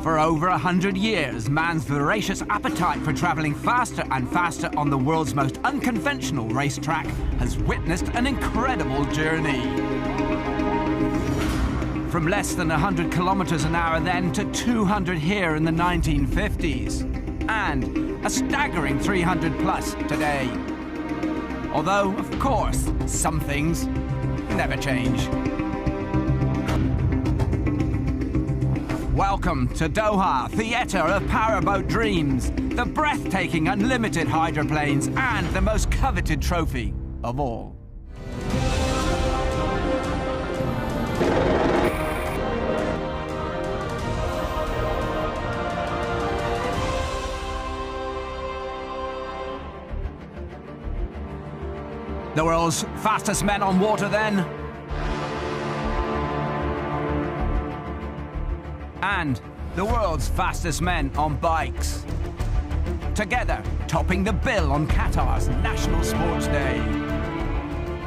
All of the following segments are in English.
For over 100 years, man's voracious appetite for traveling faster and faster on the world's most unconventional racetrack has witnessed an incredible journey. From less than 100 kilometers an hour then to 200 here in the 1950s, and a staggering 300 plus today. Although, of course, some things never change. Welcome to Doha, theatre of powerboat dreams, the breathtaking unlimited hydroplanes, and the most coveted trophy of all. The world's fastest men on water then, and the world's fastest men on bikes. Together, topping the bill on Qatar's National Sports Day.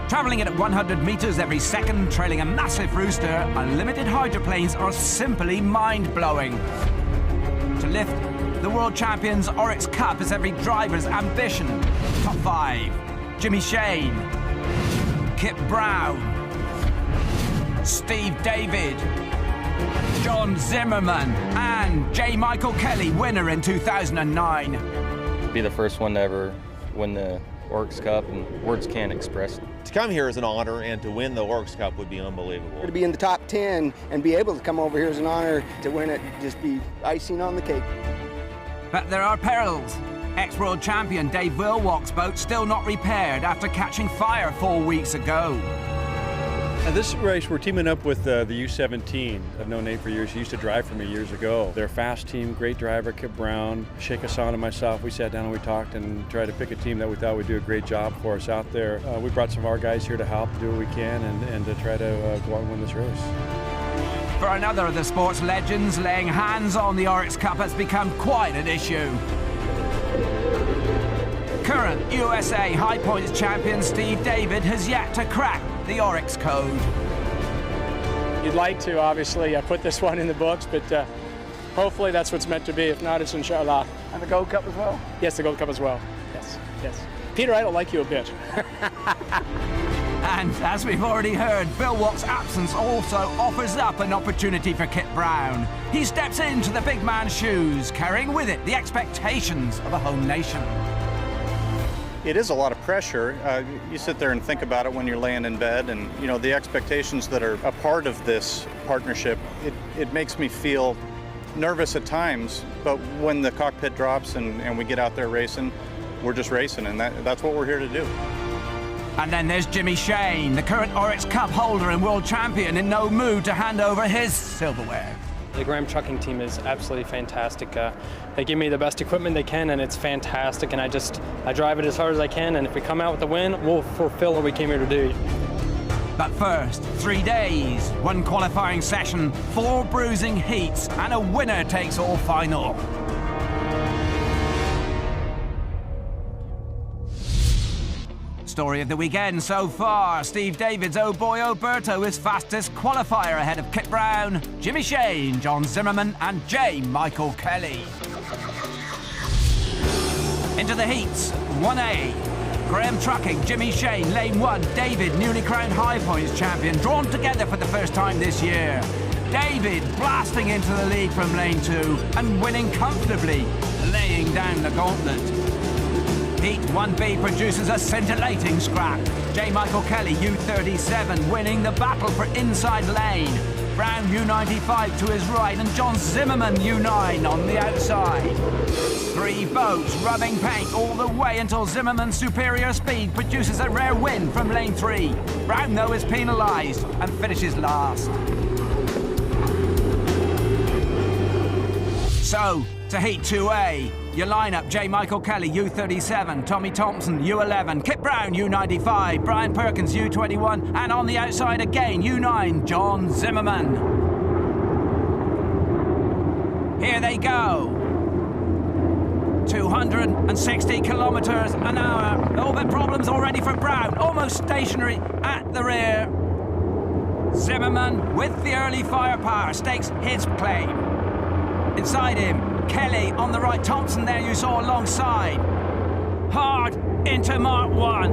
Travelling at 100 meters every second, trailing a massive rooster, unlimited hydroplanes are simply mind-blowing. To lift the world champions Oryx Cup is every driver's ambition. Top 5, Jimmy Shane, Kip Brown, Steve David, John Zimmerman, and J. Michael Kelly, winner in 2009. Be the first one to ever win the Oryx Cup, and words can't express it. To come here is an honor, and to win the Oryx Cup would be unbelievable. To be in the top 10 and be able to come over here is an honor. To win it, just be icing on the cake. But there are perils. Ex-world champion Dave Wilwock's boat still not repaired after catching fire 4 weeks ago. This race, we're teaming up with the U17. I've known Nate for years. He used to drive for me years ago. They're a fast team, great driver, Kip Brown, Sheikh Hassan and myself. We sat down and we talked and tried to pick a team that we thought would do a great job for us out there. We brought some of our guys here to help do what we can and to try to go out and win this race. For another of the sport's legends, laying hands on the Oryx Cup has become quite an issue. Current USA High Points champion Steve David has yet to crack the Oryx code. You'd like to, obviously, put this one in the books, but hopefully that's what's meant to be. If not, it's inshallah. And the Gold Cup as well? Yes, the Gold Cup as well. Yes, yes. Peter, I don't like you a bit. And as we've already heard, Wilwock's absence also offers up an opportunity for Kip Brown. He steps into the big man's shoes, carrying with it the expectations of a home nation. It is a lot of pressure. You sit there and think about it when you're laying in bed, and you know the expectations that are a part of this partnership. It makes me feel nervous at times, but when the cockpit drops and we get out there racing, we're just racing, and that's what we're here to do. And then there's Jimmy Shane, the current Oryx Cup holder and world champion, in no mood to hand over his silverware. The Graham Trucking team is absolutely fantastic. They give me the best equipment they can, and it's fantastic, and I drive it as hard as I can, and if we come out with a win, we'll fulfill what we came here to do. But first, 3 days, 1 qualifying session, 4 bruising heats, and a winner-takes-all final. Story of the weekend so far, Steve David's Oh Boy Oberto is fastest qualifier ahead of Kip Brown, Jimmy Shane, John Zimmerman and J. Michael Kelly. Into the heats, 1A. Graham Trucking, Jimmy Shane, Lane 1, David, newly crowned High Points champion, drawn together for the first time this year. David blasting into the lead from Lane 2 and winning comfortably, laying down the gauntlet. Heat 1B produces a scintillating scrap. J. Michael Kelly, U37, winning the battle for inside lane. Brown, U95 to his right, and John Zimmerman, U9 on the outside. 3 boats rubbing paint all the way until Zimmerman's superior speed produces a rare win from lane 3. Brown, though, is penalised and finishes last. So, to Heat 2A, your lineup: J. Michael Kelly, U37, Tommy Thompson, U11, Kip Brown, U95, Brian Perkins, U21, and on the outside again, U9, John Zimmerman. Here they go. 260 kilometers an hour. Oh, but problems already for Brown, almost stationary at the rear. Zimmerman, with the early firepower, stakes his claim. Inside him, Kelly on the right, Thompson there you saw alongside. Hard into Mark 1.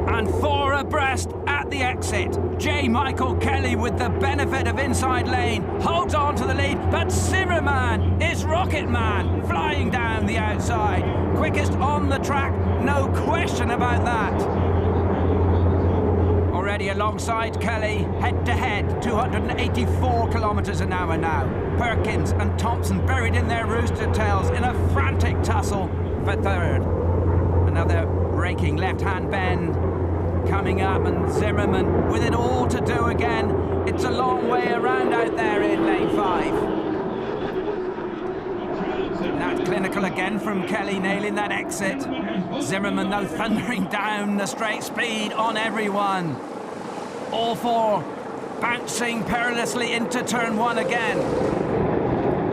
And 4 abreast at the exit. J. Michael Kelly with the benefit of inside lane holds on to the lead, but Zimmerman is Rocket Man flying down the outside. Quickest on the track, no question about that. Already alongside Kelly, head-to-head, 284 kilometres an hour now. Perkins and Thompson buried in their rooster tails in a frantic tussle for third. Another raking left-hand bend coming up, and Zimmerman with it all to do again. It's a long way around out there in lane 5. That clinical again from Kelly, nailing that exit. Zimmerman though thundering down the straight speed on everyone. All 4 bouncing perilously into turn 1 again.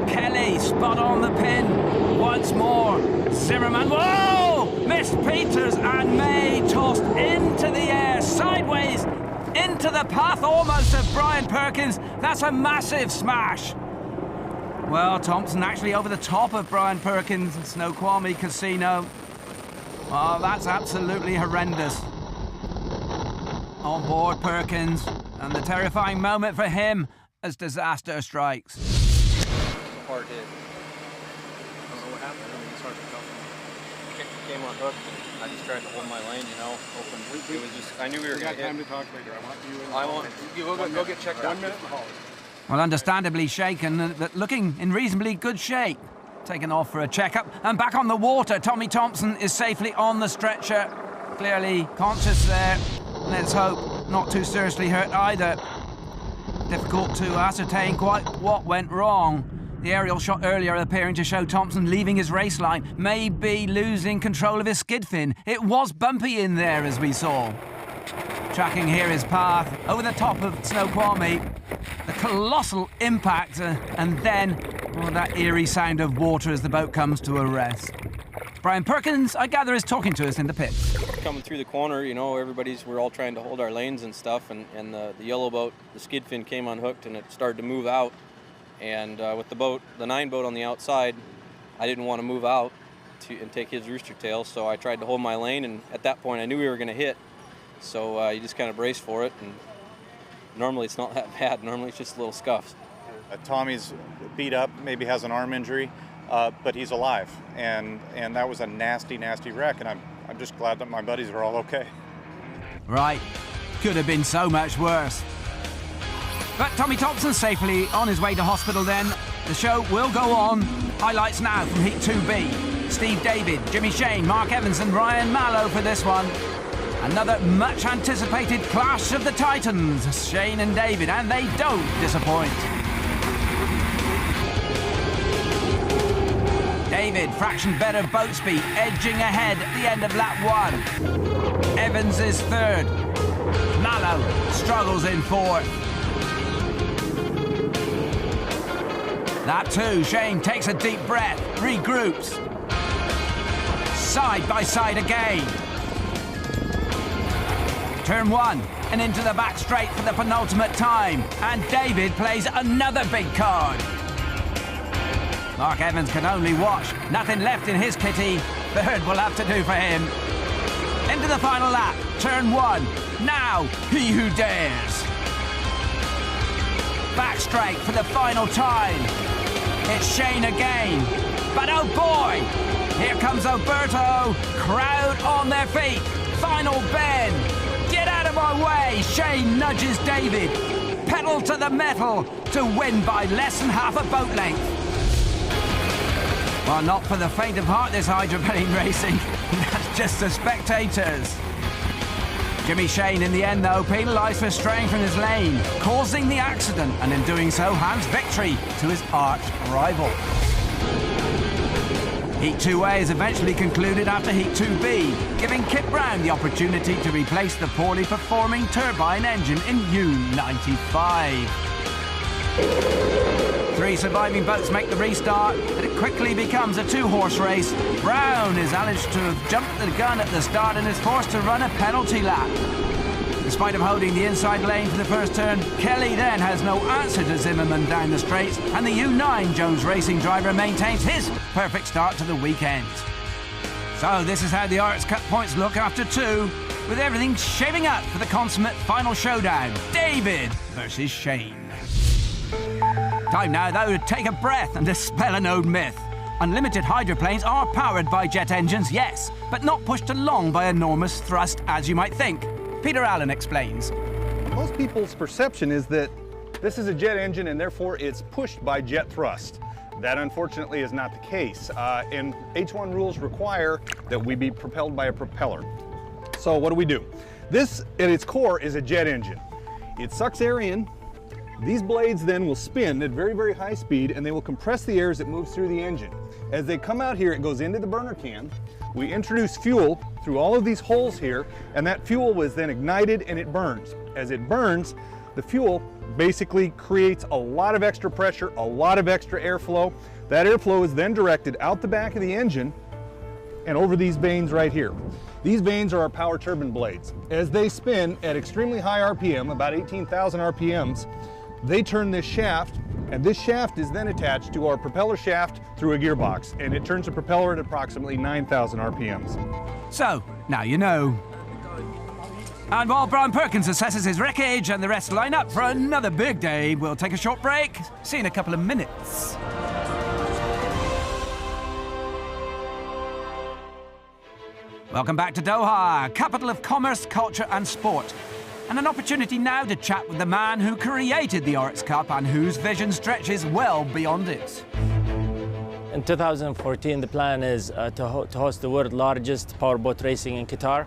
Kelly spot on the pin once more. Zimmerman, whoa! Missed Peters and May tossed into the air, sideways into the path almost of Brian Perkins. That's a massive smash. Well, Thompson actually over the top of Brian Perkins at Snoqualmie Casino. Oh, that's absolutely horrendous. On board Perkins, and the terrifying moment for him as disaster strikes. Hard hit. I don't know what happened. I mean, it's hard to tell. Came on hook. I just tried to hold my lane, you know, open. It was just, I knew we were going to hit. Time to talk later. I want you go get checked out. 1 minute. Well, understandably shaken, but looking in reasonably good shape. Taken off for a checkup and back on the water. Tommy Thompson is safely on the stretcher. Clearly conscious there. Let's hope not too seriously hurt either. Difficult to ascertain quite what went wrong. The aerial shot earlier appearing to show Thompson leaving his race line, maybe losing control of his skid fin. It was bumpy in there, as we saw. Tracking here his path over the top of Snoqualmie. The colossal impact, and then that eerie sound of water as the boat comes to a rest. Brian Perkins, I gather, is talking to us in the pits. Coming through the corner, you know, we're all trying to hold our lanes and stuff, and the yellow boat, the skid fin came unhooked and it started to move out. And with the boat, the 9 boat on the outside, I didn't want to move out and take his rooster tail, so I tried to hold my lane, and at that point I knew we were going to hit. So you just kind of brace for it, and normally it's not that bad. Normally it's just little scuffs. Tommy's beat up, maybe has an arm injury, but he's alive, and that was a nasty, nasty wreck, and I'm just glad that my buddies are all okay. Right, could have been so much worse. But Tommy Thompson safely on his way to hospital then. The show will go on. Highlights now from Heat 2B. Steve David, Jimmy Shane, Mark Evans and Ryan Mallow for this one. Another much anticipated clash of the Titans, Shane and David, and they don't disappoint. David, fraction better boat speed, edging ahead at the end of lap 1. Evans is third. Mallow struggles in fourth. Lap 2, Shane takes a deep breath, regroups. Side by side again. Turn 1, and into the back straight for the penultimate time. And David plays another big card. Mark Evans can only watch. Nothing left in his kitty. Third will have to do for him. Into the final lap. Turn 1. Now, he who dares. Back straight for the final time. It's Shane again. But oh boy, here comes Alberto. Crowd on their feet. Final bend. Get out of our way. Shane nudges David. Pedal to the metal to win by less than half a boat length. Well, not for the faint of heart, this hydroplane racing. That's just the spectators. Jimmy Shane, in the end, though, penalised for straying from his lane, causing the accident, and in doing so, hands victory to his arch rival. Heat 2A is eventually concluded after Heat 2B, giving Kip Brown the opportunity to replace the poorly performing turbine engine in U95. 3 surviving boats make the restart, but it quickly becomes a 2-horse race. Brown is alleged to have jumped the gun at the start and is forced to run a penalty lap. In spite of holding the inside lane for the first turn, Kelly then has no answer to Zimmerman down the straights, and the U9 Jones Racing driver maintains his perfect start to the weekend. So this is how the Oryx Cup points look after 2, with everything shaping up for the consummate final showdown, David versus Shane. Time now, though, to take a breath and dispel an old myth. Unlimited hydroplanes are powered by jet engines, yes, but not pushed along by enormous thrust, as you might think. Peter Allen explains. Most people's perception is that this is a jet engine and therefore it's pushed by jet thrust. That unfortunately is not the case, and H1 rules require that we be propelled by a propeller. So what do? This, at its core, is a jet engine. It sucks air in. These blades then will spin at very, very high speed, and they will compress the air as it moves through the engine. As they come out here, it goes into the burner can. We introduce fuel through all of these holes here, and that fuel was then ignited and it burns. As it burns, the fuel basically creates a lot of extra pressure, a lot of extra airflow. That airflow is then directed out the back of the engine and over these vanes right here. These vanes are our power turbine blades. As they spin at extremely high RPM, about 18,000 RPMs, they turn this shaft, and this shaft is then attached to our propeller shaft through a gearbox, and it turns the propeller at approximately 9,000 RPMs. So, now you know. And while Brian Perkins assesses his wreckage and the rest line up for another big day, we'll take a short break. See you in a couple of minutes. Welcome back to Doha, capital of commerce, culture and sport. And an opportunity now to chat with the man who created the Oryx Cup and whose vision stretches well beyond it. In 2014, the plan is to host the world's largest powerboat racing in Qatar.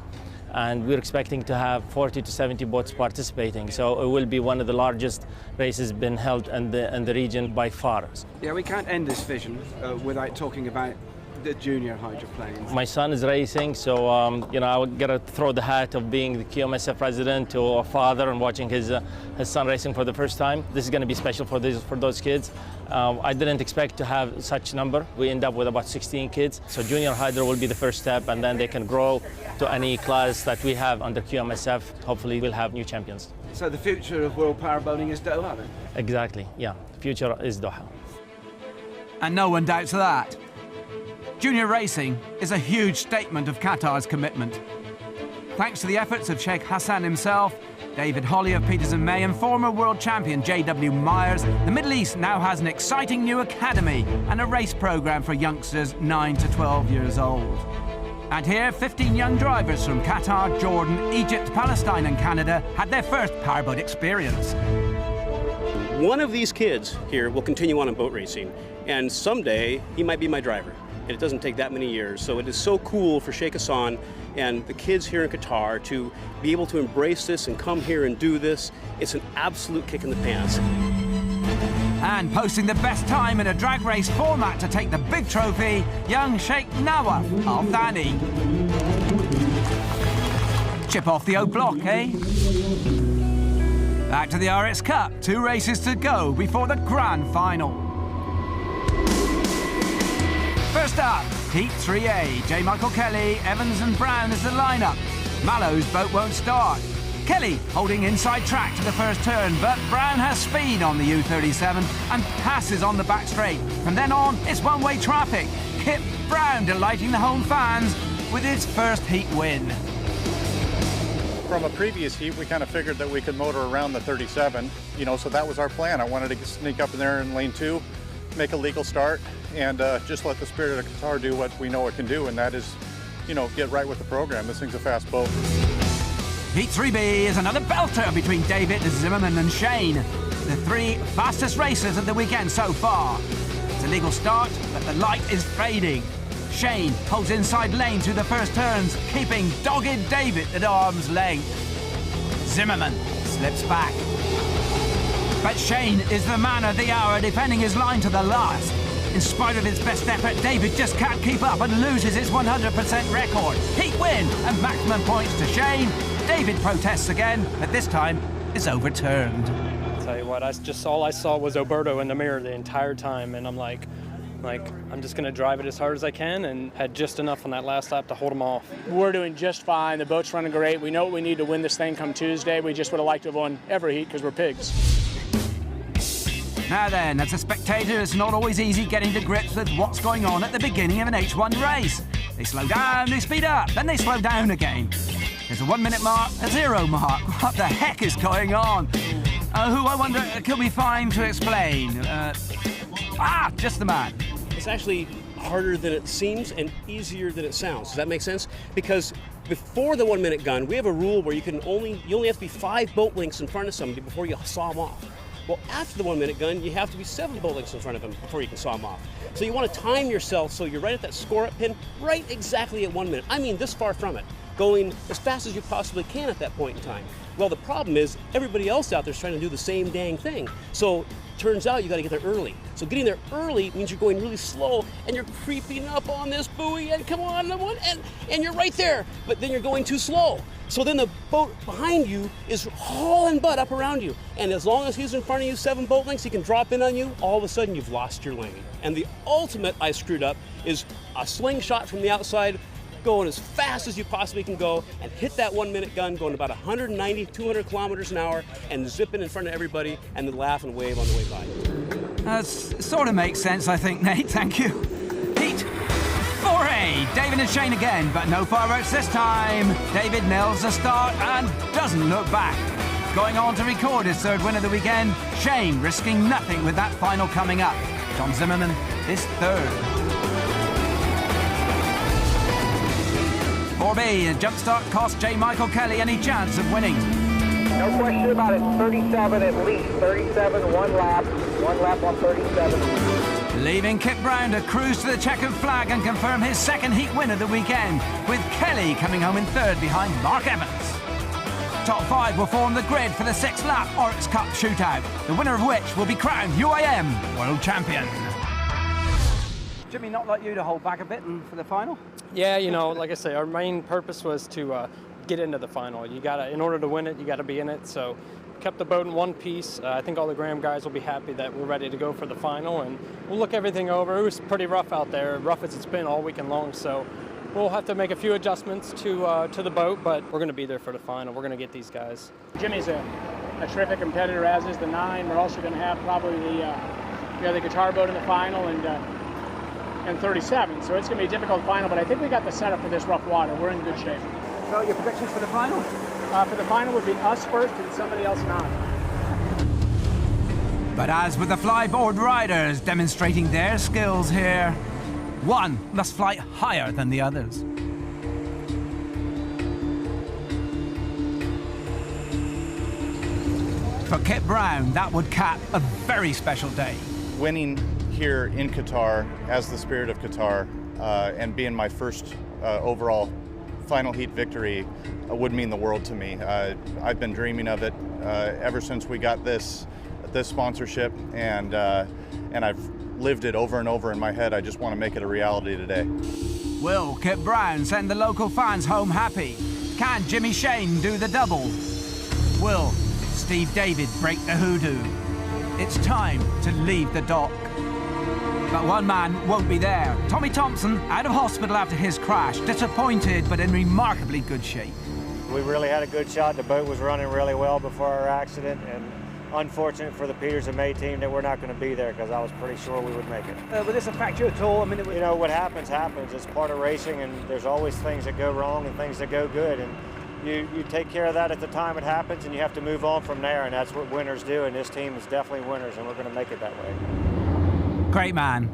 And we're expecting to have 40 to 70 boats participating. So it will be one of the largest races been held in the region by far. Yeah, we can't end this vision without talking about the junior hydroplanes. My son is racing, so I gotta throw the hat of being the QMSF president to a father and watching his son racing for the first time. This is going to be special for those kids. I didn't expect to have such number. We end up with about 16 kids. So junior hydro will be the first step, and then they can grow to any class that we have under QMSF. Hopefully, we'll have new champions. So the future of world powerboating is Doha, then? Exactly. Yeah, the future is Doha. And no one doubts that. Junior racing is a huge statement of Qatar's commitment. Thanks to the efforts of Sheikh Hassan himself, David Holly of Peters and May, and former world champion J.W. Myers, the Middle East now has an exciting new academy and a race program for youngsters 9 to 12 years old. And here, 15 young drivers from Qatar, Jordan, Egypt, Palestine and Canada had their first powerboat experience. One of these kids here will continue on in boat racing, and someday he might be my driver. And it doesn't take that many years. So it is so cool for Sheikh Hassan and the kids here in Qatar to be able to embrace this and come here and do this. It's an absolute kick in the pants. And posting the best time in a drag race format to take the big trophy, young Sheikh Nawaf Al Thani. Chip off the old block, eh? Back to the Oryx Cup, 2 races to go before the grand final. First up, Heat 3A. J. Michael Kelly, Evans and Brown is the lineup. Mallow's boat won't start. Kelly holding inside track to the first turn, but Brown has speed on the U37 and passes on the back straight. From then on, it's one-way traffic. Kip Brown delighting the home fans with his first heat win. From a previous heat, we kind of figured that we could motor around the 37, so that was our plan. I wanted to sneak up in there in lane 2, make a legal start, and just let the Spirit of Qatar do what we know it can do, and that is, get right with the program. This thing's a fast boat. Heat 3B is another belter between David, Zimmerman and Shane, the 3 fastest racers of the weekend so far. It's a legal start, but the light is fading. Shane holds inside lane through the first turns, keeping dogged David at arm's length. Zimmerman slips back. But Shane is the man of the hour, defending his line to the last. In spite of his best effort, David just can't keep up and loses his 100% record. Heat win and maximum points to Shane. David protests again, but this time it's overturned. I'll tell you what, all I saw was Oberto in the mirror the entire time, and I'm like, Like, I'm just going to drive it as hard as I can, and had just enough on that last lap to hold them off. We're doing just fine. The boat's running great. We know what we need to win this thing come Tuesday. We just would have liked to have won every heat because we're pigs. Now then, as a spectator, it's not always easy getting to grips with what's going on at the beginning of an H1 race. They slow down, they speed up, then they slow down again. There's a 1 minute mark, a 0 mark. What the heck is going on? Who, I wonder, could be fine to explain? Just the man. It's actually harder than it seems and easier than it sounds. Does that make sense? Because before the 1 minute gun, we have a rule where you only have to be 5 boat lengths in front of somebody before you saw them off. Well, after the 1 minute gun, you have to be 7 boat lengths in front of them before you can saw them off. So you want to time yourself so you're right at that score-up pin, right exactly at 1 minute. I mean, this far from it, going as fast as you possibly can at that point in time. Well, the problem is everybody else out there is trying to do the same dang thing. So turns out you got to get there early. So getting there early means you're going really slow and you're creeping up on this buoy and come on, and you're right there, but then you're going too slow. So then the boat behind you is hauling butt up around you. And as long as he's in front of you 7 boat lengths, he can drop in on you, all of a sudden you've lost your lane. And the ultimate I screwed up is a slingshot from the outside, going as fast as you possibly can go and hit that 1 minute gun going about 190, 200 kilometers an hour and zipping in front of everybody and then laugh and wave on the way by. That sort of makes sense, I think, Nate. Thank you. Heat 4A. David and Shane again, but no fireworks this time. David nails the start and doesn't look back. Going on to record his 3rd win of the weekend. Shane risking nothing with that final coming up. John Zimmerman is 3rd. 4B, a jump start cost J. Michael Kelly any chance of winning. No question about it, 37 at least, 37, one lap on 37. Leaving Kip Brown to cruise to the checkered flag and confirm his 2nd heat win of the weekend, with Kelly coming home in 3rd behind Mark Evans. Top 5 will form the grid for the 6th lap Oryx Cup shootout, the winner of which will be crowned UIM World Champion. Jimmy, not like you to hold back a bit for the final? Yeah, you know, like I say, our main purpose was to get into the final. You gotta, in order to win it, you gotta be in it. So, kept the boat in one piece. I think all the Graham guys will be happy that we're ready to go for the final, and we'll look everything over. It was pretty rough out there, rough as it's been all weekend long. So, we'll have to make a few adjustments to the boat, but we're gonna be there for the final. We're gonna get these guys. Jimmy's a terrific competitor, as is the 9. We're also going to have probably the guitar boat in the final and 37. So it's going to be a difficult final, but I think we got the setup for this rough water. We're in good shape. So your predictions for the final? For the final would be us first and somebody else not. But as with the flyboard riders demonstrating their skills here, one must fly higher than the others. For Kip Brown, that would cap a very special day. Winning here in Qatar as the Spirit of Qatar and being my first overall final heat victory would mean the world to me. I've been dreaming of it ever since we got this sponsorship, and I've lived it over and over in my head. I just want to make it a reality today. Will Kip Brown send the local fans home happy? Can Jimmy Shane do the double? Will Steve David break the hoodoo? It's time to leave the dock. But one man won't be there. Tommy Thompson, out of hospital after his crash, disappointed but in remarkably good shape. We really had a good shot. The boat was running really well before our accident, and unfortunate for the Peters and May team that we're not going to be there, because I was pretty sure we would make it. Will this affect you at all? I mean, you know, what happens. It's part of racing, and there's always things that go wrong and things that go good, and you take care of that at the time it happens, and you have to move on from there, and that's what winners do, and this team is definitely winners, and we're going to make it that way. Great man.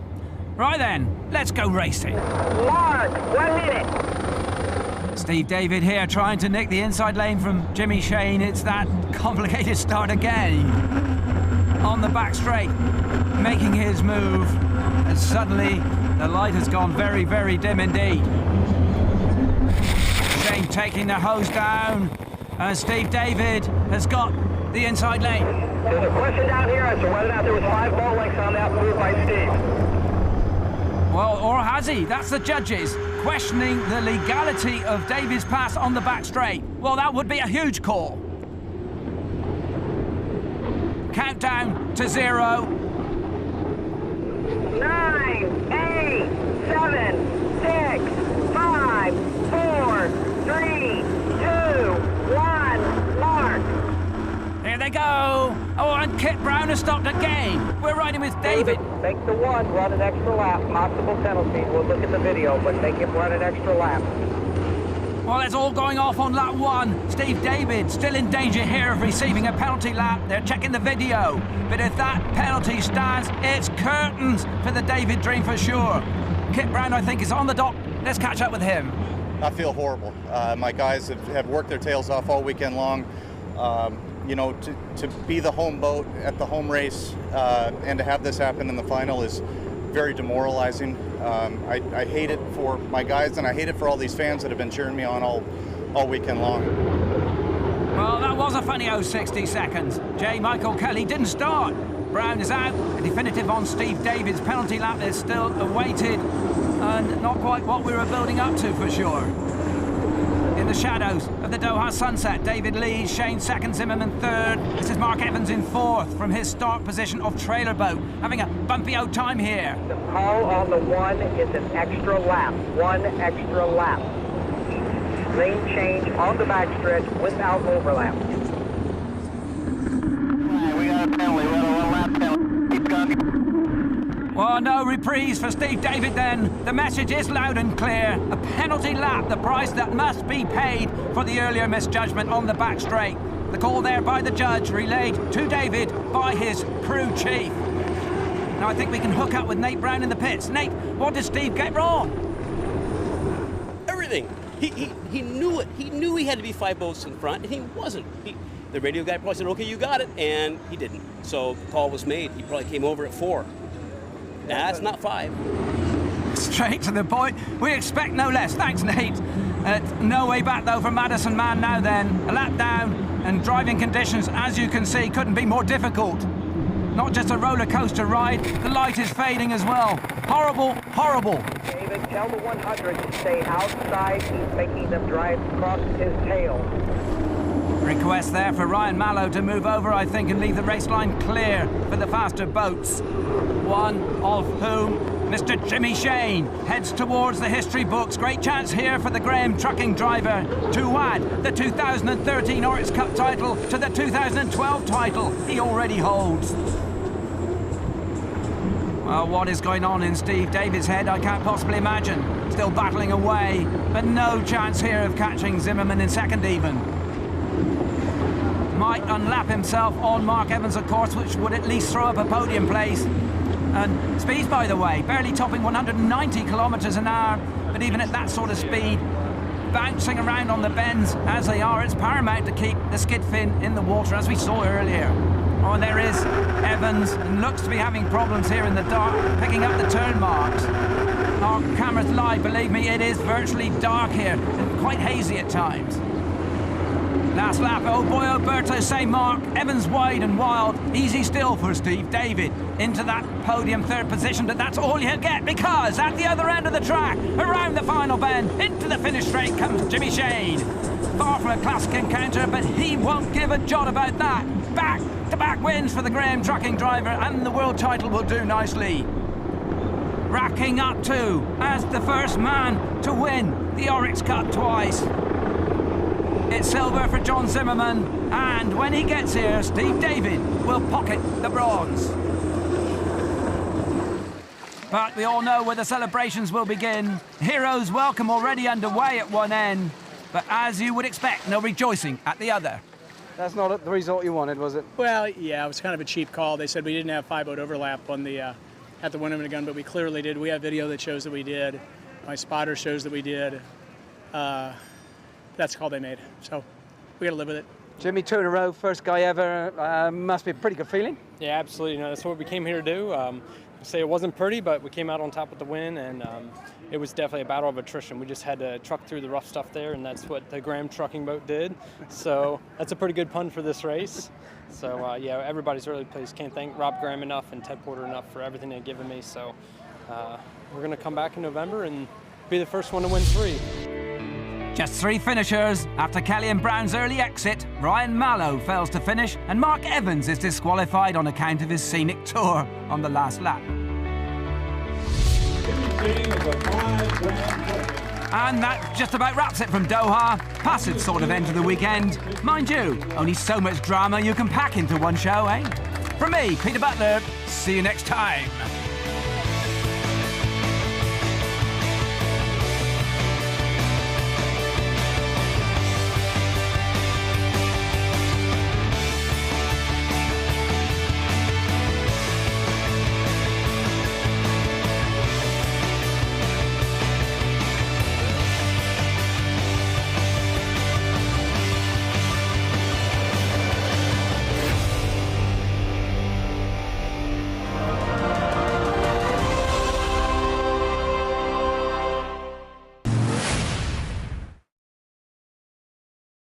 Right then, let's go racing. Mark, 1 minute. Steve David here trying to nick the inside lane from Jimmy Shane. It's that complicated start again. On the back straight, making his move, and suddenly the light has gone very, very dim indeed. Shane taking the hose down, and Steve David has got the inside lane. There's a question down here as to whether or not there was 5 boat lengths on that move by Steve. Well, or has he? That's the judges questioning the legality of David's pass on the back straight. Well, that would be a huge call. Countdown to 0. 9, 9, 8, 7, 6, 5, 4, 3, 2, 1, mark. Here they go. Oh, and Kit Brown has stopped again. We're riding with David. Make the one, run an extra lap. Possible penalty. We'll look at the video, but make him run an extra lap. Well, it's all going off on lap 1. Steve David still in danger here of receiving a penalty lap. They're checking the video. But if that penalty stands, it's curtains for the David dream for sure. Kit Brown, I think, is on the dock. Let's catch up with him. I feel horrible. My guys have worked their tails off all weekend long. You know, to be the home boat at the home race and to have this happen in the final is very demoralizing. I hate it for my guys, and I hate it for all these fans that have been cheering me on all weekend long. Well, that was a funny 60 seconds. J. Michael Kelly didn't start. Brown is out. A definitive on Steve David's penalty lap is still awaited, and not quite what we were building up to for sure. In the shadows of the Doha sunset, David leads, Shane second, Zimmerman third. This is Mark Evans in fourth from his start position of trailer boat, having a bumpy old time here. The call on the one is an extra lap. One extra lap. Lane change on the backstretch without overlap. We got a penalty. We got a 1 lap penalty. Keep going. Well, no reprise for Steve David then. The message is loud and clear. A penalty lap, the price that must be paid for the earlier misjudgment on the back straight. The call there by the judge relayed to David by his crew chief. Now I think we can hook up with Nate Brown in the pits. Nate, what did Steve get wrong? Everything. He knew it. He knew he had to be 5 boats in front, and he wasn't. The radio guy probably said, okay, you got it, and he didn't. So the call was made. He probably came over at 4. That's not 5. Straight to the point. We expect no less. Thanks, Nate. No way back, though, for Madison Man now then. A lap down, and driving conditions, as you can see, couldn't be more difficult. Not just a roller coaster ride, the light is fading as well. Horrible, horrible. David, tell the 100 to stay outside. He's making them drive across his tail. Request there for Ryan Mallow to move over, I think, and leave the race line clear for the faster boats. One of whom, Mr. Jimmy Shane, heads towards the history books. Great chance here for the Graham trucking driver to add the 2013 Oryx Cup title to the 2012 title he already holds. Well, what is going on in Steve David's head, I can't possibly imagine. Still battling away, but no chance here of catching Zimmerman in second even. Might unlap himself on Mark Evans, of course, which would at least throw up a podium place. And speeds, by the way, barely topping 190 kilometres an hour, but even at that sort of speed, bouncing around on the bends as they are, it's paramount to keep the skid fin in the water, as we saw earlier. Oh, and there is Evans, and looks to be having problems here in the dark, picking up the turn marks. Our camera's live, believe me, it is virtually dark here, and quite hazy at times. Last lap, oh boy, Alberto, say Mark. Evans wide and wild. Easy still for Steve David. Into that podium third position, but that's all he'll get, because at the other end of the track, around the final bend, into the finish straight comes Jimmy Shane. Far from a classic encounter, but he won't give a jot about that. Back-to-back wins for the Graham trucking driver, and the world title will do nicely. Racking up too, as the first man to win the Oryx Cup twice. It's silver for John Zimmerman, and when he gets here, Steve David will pocket the bronze. But we all know where the celebrations will begin. Heroes welcome already underway at one end, but as you would expect, no rejoicing at the other. That's not the result you wanted, was it? Well, yeah, it was kind of a cheap call. They said we didn't have 5-boat overlap on the at the Winterman gun, but we clearly did. We have video that shows that we did. My spotter shows that we did. That's the call they made, so we got to live with it. Jimmy, 2 in a row, first guy ever. Must be a pretty good feeling. Yeah, absolutely. You know, that's what we came here to do. Say it wasn't pretty, but we came out on top with the win, and it was definitely a battle of attrition. We just had to truck through the rough stuff there, and that's what the Graham trucking boat did. So that's a pretty good pun for this race. So yeah, everybody's really pleased. Can't thank Rob Graham enough and Ted Porter enough for everything they've given me. So we're going to come back in November and be the first one to win 3. Just 3 finishers. After Kelly and Brown's early exit, Ryan Mallow fails to finish, and Mark Evans is disqualified on account of his scenic tour on the last lap. And that just about wraps it from Doha. Passive sort of end to the weekend. Mind you, only so much drama you can pack into one show, eh? From me, Peter Butler, see you next time.